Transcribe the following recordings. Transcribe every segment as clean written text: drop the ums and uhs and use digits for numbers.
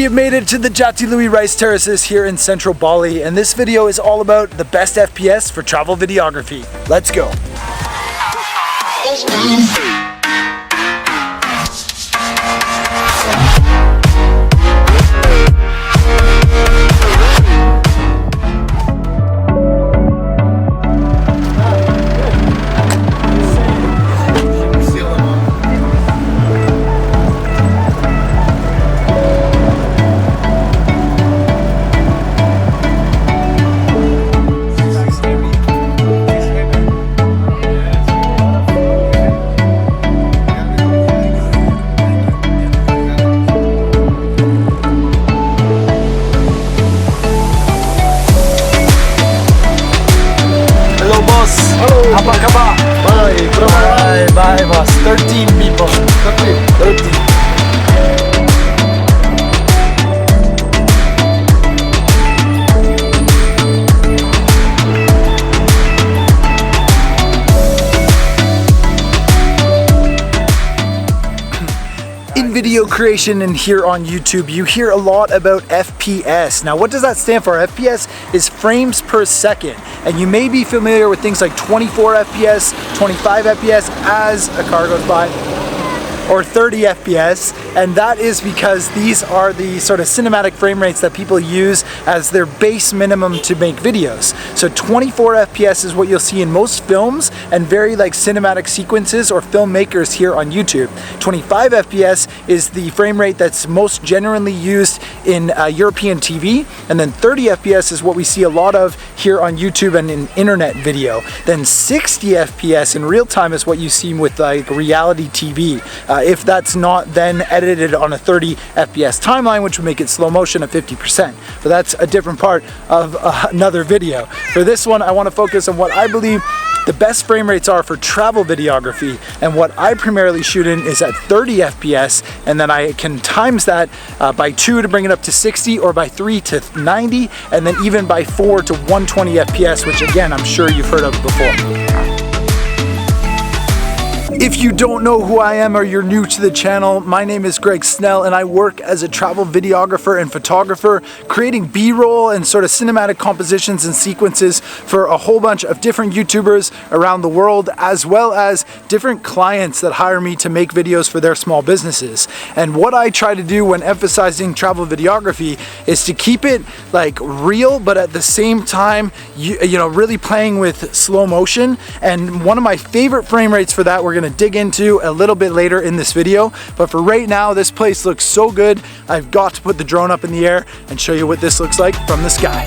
We have made it to the Jatiluwi rice terraces here in central Bali, and this video is all about the best FPS for travel videography. Let's go. Apa kabar? Bye, boss. 13 people. 13. In video creation and here on YouTube, you hear a lot about FPS. Now, what does that stand for? FPS is frames per second. And you may be familiar with things like 24 FPS, 25 FPS as a car goes by, or 30 FPS, and that is because these are the sort of cinematic frame rates that people use as their base minimum to make videos. So 24 FPS is what you'll see in most films and very like cinematic sequences or filmmakers here on YouTube. 25 FPS is the frame rate that's most generally used in European TV, and then 30 FPS is what we see a lot of here on YouTube and in internet video. Then 60 FPS in real time is what you see with like reality TV. If that's not then edited on a 30 FPS timeline, which would make it slow motion at 50%. But that's a different part of another video. For this one, I want to focus on what I believe the best frame rates are for travel videography, and what I primarily shoot in is at 30 FPS, and then I can times that by 2 to bring it up to 60, or by 3 to 90, and then even by 4 to 120 FPS, which again, I'm sure you've heard of before. If you don't know who I am or you're new to the channel, my name is Snell and I work as a travel videographer and photographer, creating B-roll and sort of cinematic compositions and sequences for a whole bunch of different YouTubers around the world, as well as different clients that hire me to make videos for their small businesses. And what I try to do when emphasizing travel videography is to keep it like real, but at the same time, you know, really playing with slow motion. And one of my favorite frame rates for that we're going to dig into a little bit later in this video, but for right now this place looks so good I've got to put the drone up in the air and show you what this looks like from the sky.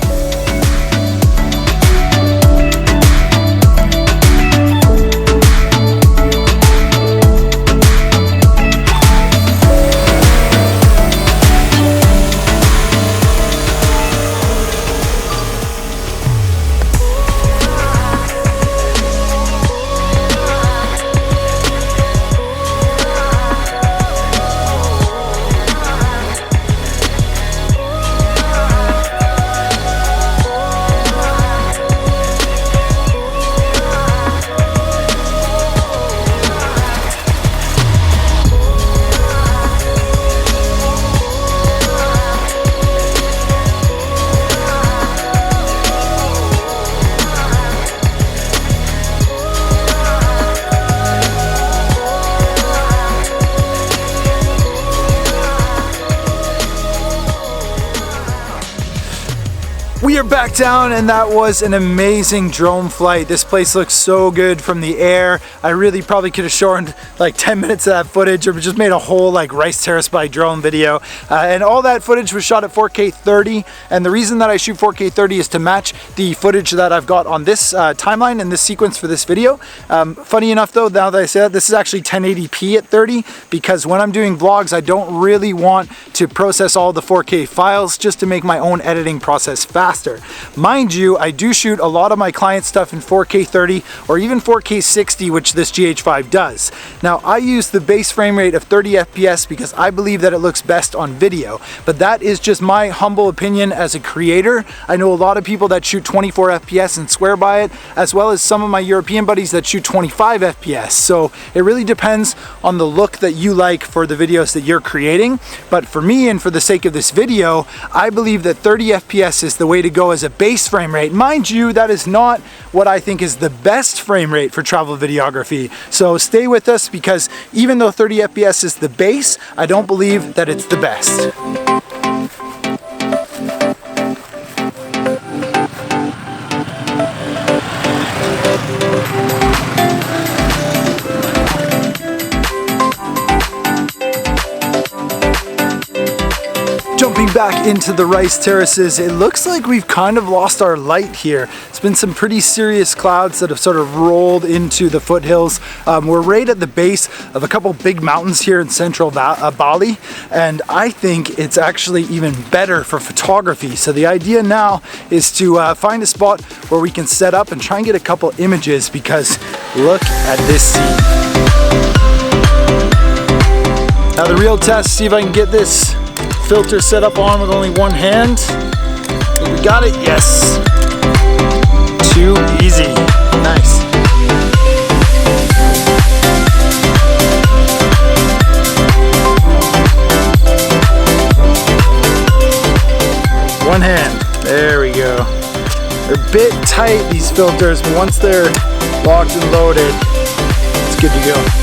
We are back down, and that was an amazing drone flight. This place looks so good from the air. I really probably could have shortened like 10 minutes of that footage, or just made a whole like rice terrace by drone video. And all that footage was shot at 4K 30. And the reason that I shoot 4K 30 is to match the footage that I've got on this timeline and this sequence for this video. Funny enough though, now that I say that, this is actually 1080p at 30, because when I'm doing vlogs, I don't really want to process all the 4K files, just to make my own editing process faster. better. Mind you, I do shoot a lot of my client stuff in 4K 30 or even 4K 60, which this GH5 does. Now, I use the base frame rate of 30 FPS because I believe that it looks best on video, but that is just my humble opinion as a creator. I know a lot of people that shoot 24 FPS and swear by it, as well as some of my European buddies that shoot 25 FPS. So it really depends on the look that you like for the videos that you're creating. But for me, and for the sake of this video, I believe that 30 FPS is the way to go as a base frame rate. Mind you, that is not what I think is the best frame rate for travel videography. So stay with us, because even though 30 FPS is the base, I don't believe that it's the best. Jumping back into the rice terraces, it looks like we've kind of lost our light here. It's been some pretty serious clouds that have sort of rolled into the foothills. We're right at the base of a couple big mountains here in central Bali, and I think it's actually even better for photography. So the idea now is to find a spot where we can set up and try and get a couple images, because look at this scene. Now the real test, see if I can get this filter set up on with only one hand. We got it, yes. Too easy, nice. One hand, there we go. They're a bit tight, these filters, but once they're locked and loaded, it's good to go.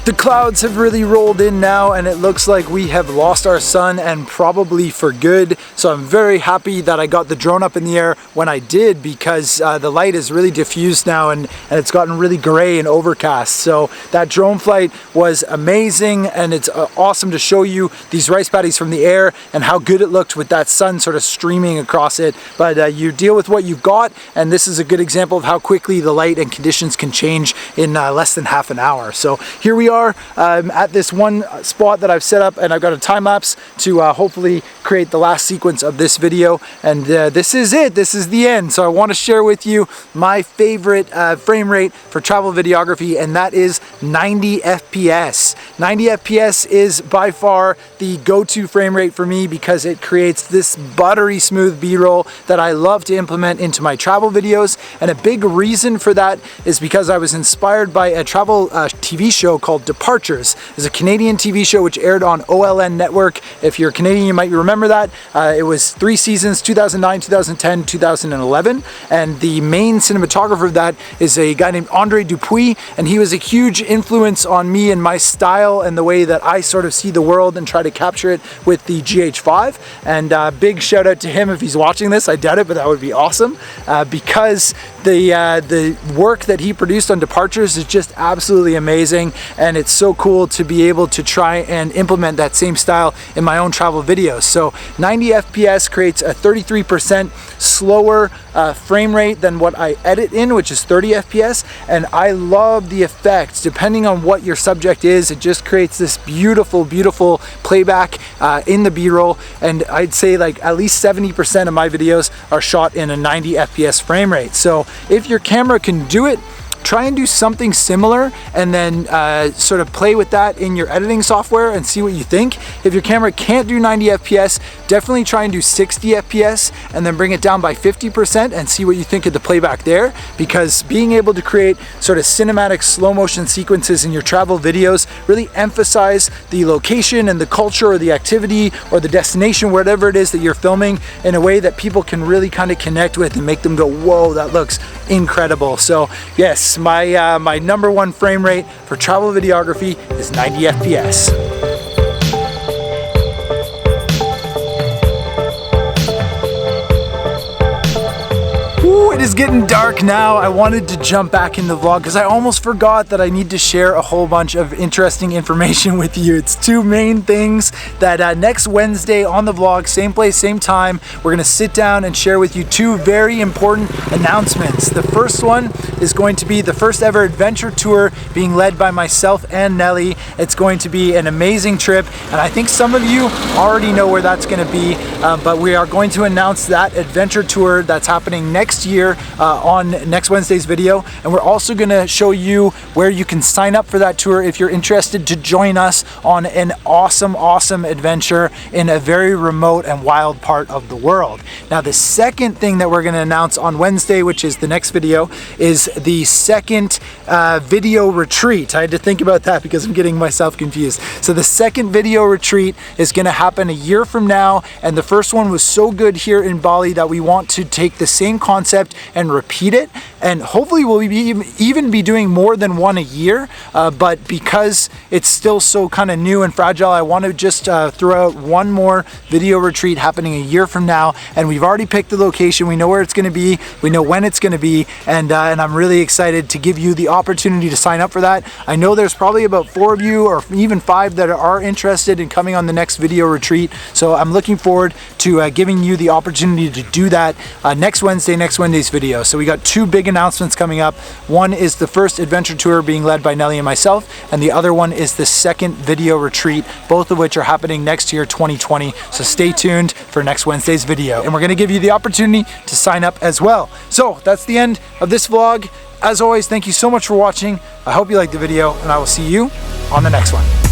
The clouds have really rolled in now, and it looks like we have lost our sun, and probably for good. So I'm very happy that I got the drone up in the air when I did, because the light is really diffused now, and it's gotten really gray and overcast. So that drone flight was amazing, and it's awesome to show you these rice paddies from the air and how good it looked with that sun sort of streaming across it. But you deal with what you've got, and this is a good example of how quickly the light and conditions can change in less than half an hour. So here we are at this one spot that I've set up, and I've got a time lapse to hopefully create the last sequence of this video, and this is it. This is the end. So I want to share with you my favorite frame rate for travel videography, and that is 90 FPS. 90 FPS is by far the go-to frame rate for me, because it creates this buttery smooth B-roll that I love to implement into my travel videos. And a big reason for that is because I was inspired by a travel TV show called Departures. It's a Canadian TV show which aired on OLN network. If you're Canadian, you might remember that. It was 3 seasons, 2009, 2010, 2011, and the main cinematographer of that is a guy named Andre Dupuis, and he was a huge influence on me and my style and the way that I sort of see the world and try to capture it with the GH5. And big shout out to him if he's watching this. I doubt it, but that would be awesome, because the work that he produced on Departures is just absolutely amazing, and it's so cool to be able to try and implement that same style in my own travel videos. So 90 FPS creates a 33% slower frame rate than what I edit in, which is 30 FPS, and I love the effects. Depending on what your subject is, it just creates this beautiful, beautiful playback in the B-roll, and I'd say like at least 70% of my videos are shot in a 90 FPS frame rate. So if your camera can do it, try and do something similar, and then sort of play with that in your editing software and see what you think. If your camera can't do 90 FPS, definitely try and do 60 FPS and then bring it down by 50% and see what you think of the playback there, because being able to create sort of cinematic slow motion sequences in your travel videos really emphasize the location and the culture or the activity or the destination, whatever it is that you're filming, in a way that people can really kind of connect with and make them go, whoa, that looks incredible. So yes, my number one frame rate for travel videography is 90 FPS. Ooh, it is getting dark now. I wanted to jump back in the vlog because I almost forgot that I need to share a whole bunch of interesting information with you. It's two main things that next Wednesday on the vlog, same place, same time, we're gonna sit down and share with you two very important announcements. The first one is going to be the first ever adventure tour being led by myself and Nelly. It's going to be an amazing trip, and I think some of you already know where that's gonna be, but we are going to announce that adventure tour that's happening next year on next Wednesday's video. And we're also gonna show you where you can sign up for that tour if you're interested to join us on an awesome adventure in a very remote and wild part of the world. Now, the second thing that we're gonna announce on Wednesday, which is the next video, is the second video retreat. I had to think about that because I'm getting myself confused. So the second video retreat is gonna happen a year from now, and the first one was so good here in Bali that we want to take the same concept and repeat it, and hopefully we'll even be doing more than one a year, but because it's still so kind of new and fragile, I want to just throw out one more video retreat happening a year from now, and we've already picked the location. We know where it's going to be, we know when it's going to be, and I'm really excited to give you the opportunity to sign up for that. I know there's probably about 4 of you or even 5 that are interested in coming on the next video retreat, so I'm looking forward to giving you the opportunity to do that next Wednesday's video. So we got two big announcements coming up. One is the first adventure tour being led by Nelly and myself, and the other one is the second video retreat, both of which are happening next year, 2020. So stay tuned for next Wednesday's video, and we're gonna give you the opportunity to sign up as well. So that's the end of this vlog. As always, thank you so much for watching. I hope you liked the video, and I will see you on the next one.